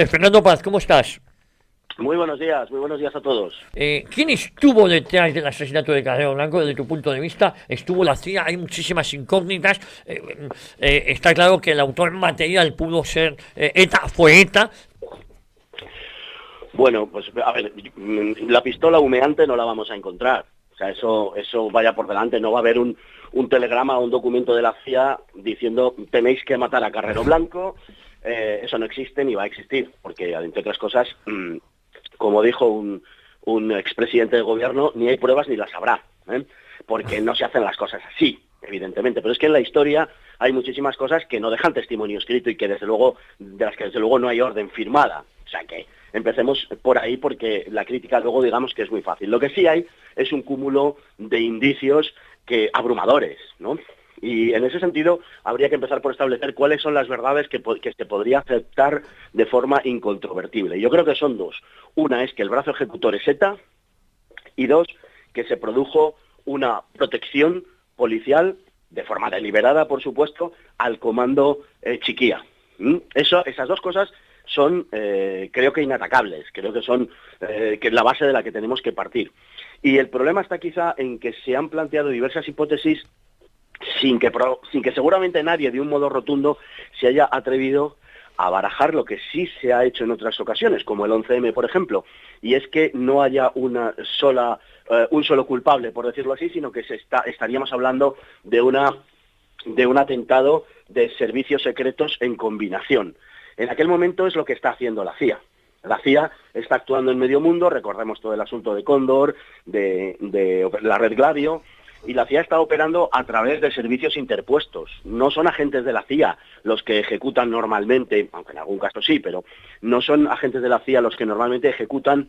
Fernando Paz, ¿cómo estás? Muy buenos días a todos. ¿Quién estuvo detrás del asesinato de Carrero Blanco desde tu punto de vista? ¿Estuvo la CIA? Hay muchísimas incógnitas. Está claro que el autor material pudo ser ETA, fue ETA. Bueno, pues a ver, la pistola humeante no la vamos a encontrar. O sea, eso vaya por delante. No va a haber un telegrama o un documento de la CIA diciendo tenéis que matar a Carrero Blanco. Eso no existe ni va a existir, porque entre otras cosas, como dijo un expresidente de gobierno, ni hay pruebas ni las habrá, ¿eh? Porque no se hacen las cosas así, evidentemente. Pero es que en la historia hay muchísimas cosas que no dejan testimonio escrito y que desde luego, de las que desde luego no hay orden firmada. O sea que empecemos por ahí porque la crítica luego digamos que es muy fácil. Lo que sí hay es un cúmulo de indicios abrumadores, ¿no? Y en ese sentido habría que empezar por establecer cuáles son las verdades que se podría aceptar de forma incontrovertible. Yo creo que son dos. Una es que el brazo ejecutor es ETA y dos, que se produjo una protección policial de forma deliberada, por supuesto, al comando Chiquía. Esas dos cosas son, creo que inatacables, creo que son que es la base de la que tenemos que partir. Y el problema está quizá en que se han planteado diversas hipótesis sin que seguramente nadie de un modo rotundo se haya atrevido a barajar lo que sí se ha hecho en otras ocasiones, como el 11M, por ejemplo, y es que no haya un solo culpable, por decirlo así, sino que estaríamos hablando de un atentado de servicios secretos en combinación. En aquel momento es lo que está haciendo la CIA. La CIA está actuando en medio mundo, recordemos todo el asunto de Cóndor, de la Red Gladio, y la CIA está operando a través de servicios interpuestos. No son agentes de la CIA los que ejecutan normalmente, aunque en algún caso sí, pero no son agentes de la CIA los que normalmente ejecutan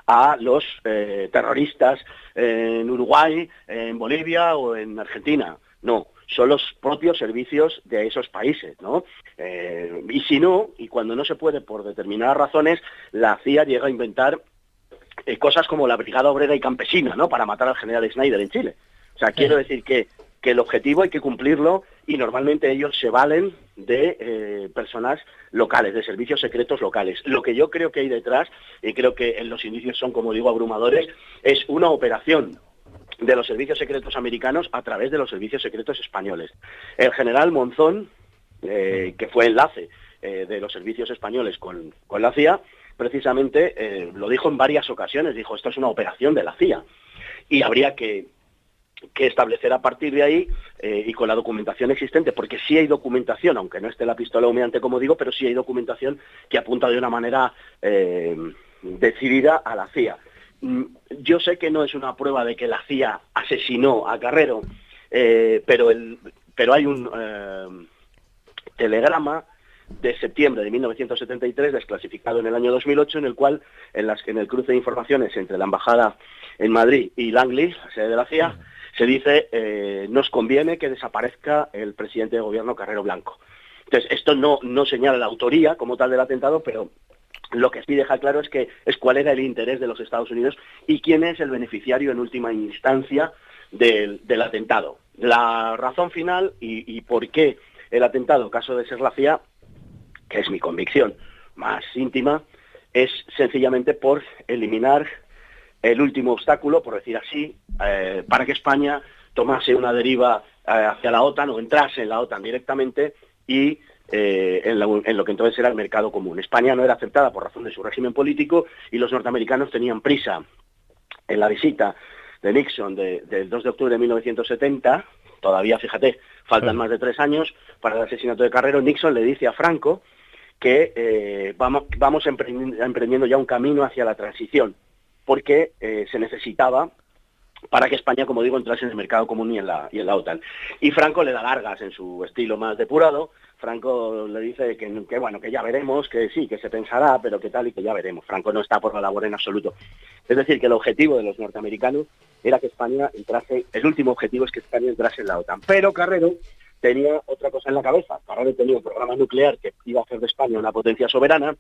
a los terroristas en Uruguay, en Bolivia o en Argentina. No, son los propios servicios de esos países, ¿no? Y si no, y cuando no se puede por determinadas razones, la CIA llega a inventar cosas como la Brigada Obrera y Campesina, ¿no? Para matar al general Schneider en Chile. O sea, quiero decir que el objetivo hay que cumplirlo y normalmente ellos se valen de personas locales, de servicios secretos locales. Lo que yo creo que hay detrás, y creo que los indicios son, como digo, abrumadores, es una operación de los servicios secretos americanos a través de los servicios secretos españoles. El general Monzón, que fue enlace de los servicios españoles con la CIA, precisamente lo dijo en varias ocasiones, dijo, esto es una operación de la CIA. Y habría que establecer a partir de ahí, y con la documentación existente, porque sí hay documentación, aunque no esté la pistola humeante, como digo, pero sí hay documentación que apunta de una manera decidida a la CIA. Yo sé que no es una prueba de que la CIA asesinó a Carrero, pero hay un telegrama de septiembre de 1973, desclasificado en el año 2008, en el cual, en el cruce de informaciones entre la embajada en Madrid y Langley, la sede de la CIA, se dice, nos conviene que desaparezca el presidente de gobierno Carrero Blanco. Entonces, esto no señala la autoría como tal del atentado, pero lo que sí deja claro es cuál era el interés de los Estados Unidos y quién es el beneficiario en última instancia del atentado. La razón final y por qué el atentado, caso de ser la CIA, que es mi convicción más íntima, es sencillamente por eliminar el último obstáculo, por decir así, para que España tomase una deriva hacia la OTAN o entrase en la OTAN directamente y en lo que entonces era el mercado común. España no era aceptada por razón de su régimen político y los norteamericanos tenían prisa en la visita de Nixon del 2 de octubre de 1970, todavía, fíjate, faltan más de 3 años para el asesinato de Carrero. Nixon le dice a Franco que vamos emprendiendo ya un camino hacia la transición, porque se necesitaba para que España, como digo, entrase en el mercado común y en la OTAN. Y Franco le da largas en su estilo más depurado. Franco le dice que bueno, que ya veremos, que sí, que se pensará, pero que tal y que ya veremos. Franco no está por la labor en absoluto. Es decir, que el objetivo de los norteamericanos era que España entrase, el último objetivo es que España entrase en la OTAN. Pero Carrero tenía otra cosa en la cabeza. Carrero tenía un programa nuclear que iba a hacer de España una potencia soberana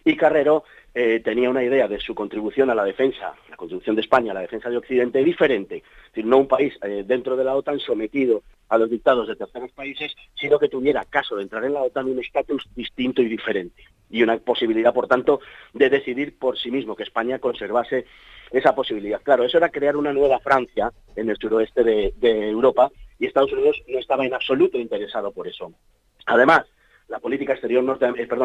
Y Carrero tenía una idea de su contribución a la defensa, la contribución de España a la defensa de Occidente diferente. Es decir, no un país dentro de la OTAN sometido a los dictados de terceros países, sino que tuviera, caso de entrar en la OTAN, un estatus distinto y diferente. Y una posibilidad, por tanto, de decidir por sí mismo, que España conservase esa posibilidad. Claro, eso era crear una nueva Francia en el suroeste de Europa, y Estados Unidos no estaba en absoluto interesado por eso. Además, la política exterior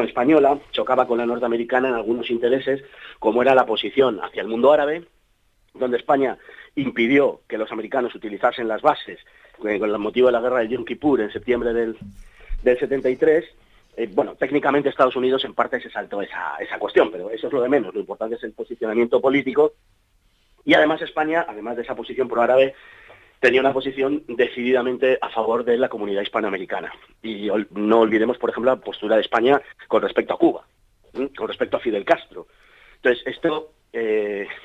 española chocaba con la norteamericana en algunos intereses, como era la posición hacia el mundo árabe, donde España impidió que los americanos utilizasen las bases con el motivo de la guerra de Yom Kippur en septiembre del 73. Técnicamente Estados Unidos en parte se saltó esa cuestión, pero eso es lo de menos. Lo importante es el posicionamiento político. Y además España, además de esa posición pro-árabe, tenía una posición decididamente a favor de la comunidad hispanoamericana. Y no olvidemos, por ejemplo, la postura de España con respecto a Cuba, con respecto a Fidel Castro. Entonces, esto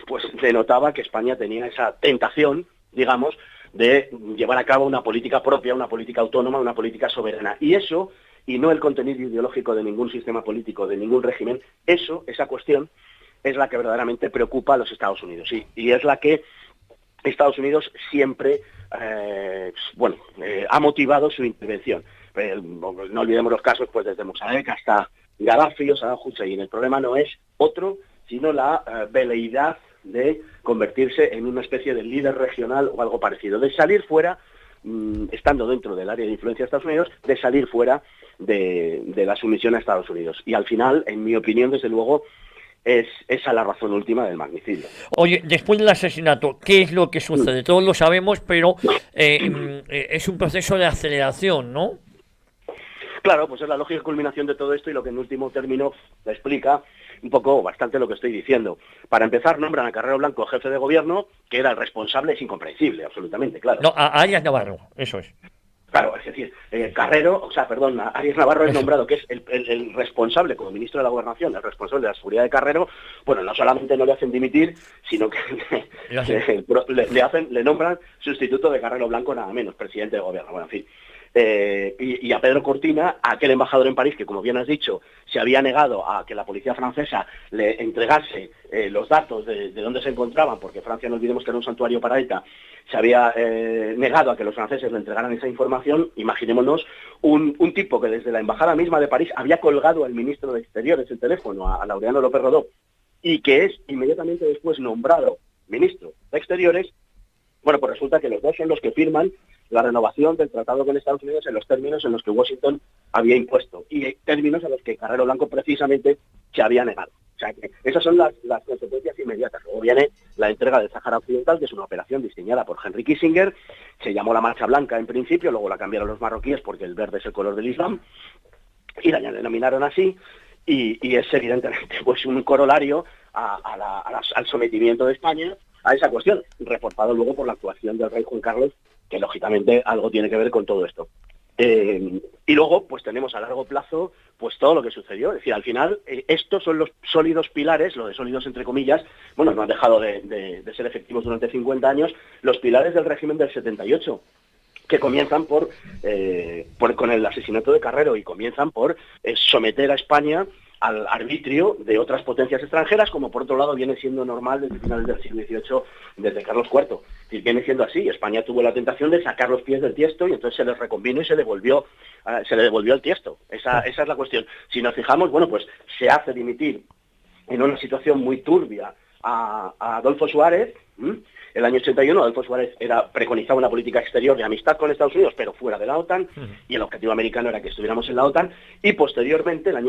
pues denotaba que España tenía esa tentación, digamos, de llevar a cabo una política propia, una política autónoma, una política soberana. Y eso, y no el contenido ideológico de ningún sistema político, de ningún régimen, esa cuestión, es la que verdaderamente preocupa a los Estados Unidos. Y es la que Estados Unidos siempre ha motivado su intervención. No olvidemos los casos, pues desde Mossadegh hasta Gaddafi o Saddam Hussein. El problema no es otro, sino la veleidad de convertirse en una especie de líder regional o algo parecido, de salir fuera, estando dentro del área de influencia de Estados Unidos, de salir fuera de la sumisión a Estados Unidos. Y al final, en mi opinión, desde luego, es esa la razón última del magnicidio. Oye, después del asesinato, ¿qué es lo que sucede? Todos lo sabemos, pero es un proceso de aceleración, ¿no? Claro, pues es la lógica culminación de todo esto y lo que en último término explica un poco bastante lo que estoy diciendo. Para empezar, nombran a Carrero Blanco jefe de gobierno, que era el responsable, es incomprensible, absolutamente, claro. No, a Arias Navarro, eso es. Claro, es decir, Arias Navarro es nombrado, que es el responsable como ministro de la Gobernación, el responsable de la seguridad de Carrero. Bueno, no solamente no le hacen dimitir, sino que le nombran sustituto de Carrero Blanco, nada menos, presidente de gobierno. Bueno, en fin. Y a Pedro Cortina, aquel embajador en París que, como bien has dicho, se había negado a que la policía francesa le entregase los datos de dónde se encontraban, porque Francia, no olvidemos que era un santuario para ETA, se había negado a que los franceses le entregaran esa información. Imaginémonos un tipo que desde la embajada misma de París había colgado al ministro de Exteriores el teléfono, a Laureano López Rodó, y que es inmediatamente después nombrado ministro de Exteriores. Bueno, pues resulta que los dos son los que firman la renovación del tratado con Estados Unidos en los términos en los que Washington había impuesto, y términos a los que Carrero Blanco precisamente se había negado. O sea, que esas son las consecuencias inmediatas. Luego viene la entrega del Sáhara Occidental, que es una operación diseñada por Henry Kissinger. Se llamó la Marcha Blanca en principio, luego la cambiaron los marroquíes porque el verde es el color del Islam, y la denominaron así, y es evidentemente pues un corolario al sometimiento de España a esa cuestión, reforzado luego por la actuación del rey Juan Carlos, que lógicamente algo tiene que ver con todo esto. Y luego, pues tenemos a largo plazo, pues todo lo que sucedió. Es decir, al final, estos son los sólidos pilares, lo de sólidos entre comillas, bueno, no han dejado de ser efectivos durante 50 años, los pilares del régimen del 78, que comienzan con el asesinato de Carrero y comienzan por someter a España al arbitrio de otras potencias extranjeras, como por otro lado viene siendo normal desde finales del siglo XVIII, desde Carlos IV. Es decir, viene siendo así. España tuvo la tentación de sacar los pies del tiesto y entonces se les reconvino y se le devolvió el tiesto. Esa es la cuestión. Si nos fijamos, bueno, pues se hace dimitir en una situación muy turbia a Adolfo Suárez. El año 81, Adolfo Suárez preconizaba una política exterior de amistad con Estados Unidos, pero fuera de la OTAN, y el objetivo americano era que estuviéramos en la OTAN, y posteriormente, el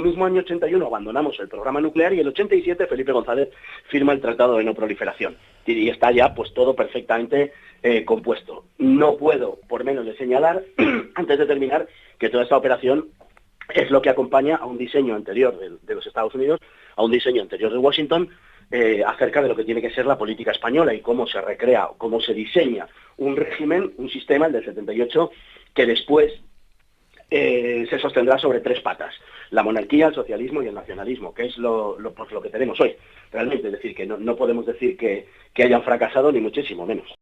mismo año 81, abandonamos el programa nuclear, y el 87, Felipe González firma el Tratado de No Proliferación, y está ya pues todo perfectamente compuesto. No puedo, por menos de señalar, antes de terminar, que toda esta operación es lo que acompaña a un diseño anterior de los Estados Unidos, a un diseño anterior de Washington, acerca de lo que tiene que ser la política española y cómo se recrea, cómo se diseña un régimen, un sistema, el del 78, que después se sostendrá sobre tres patas: la monarquía, el socialismo y el nacionalismo, que es lo que tenemos hoy, realmente. Es decir, que no podemos decir que hayan fracasado, ni muchísimo menos.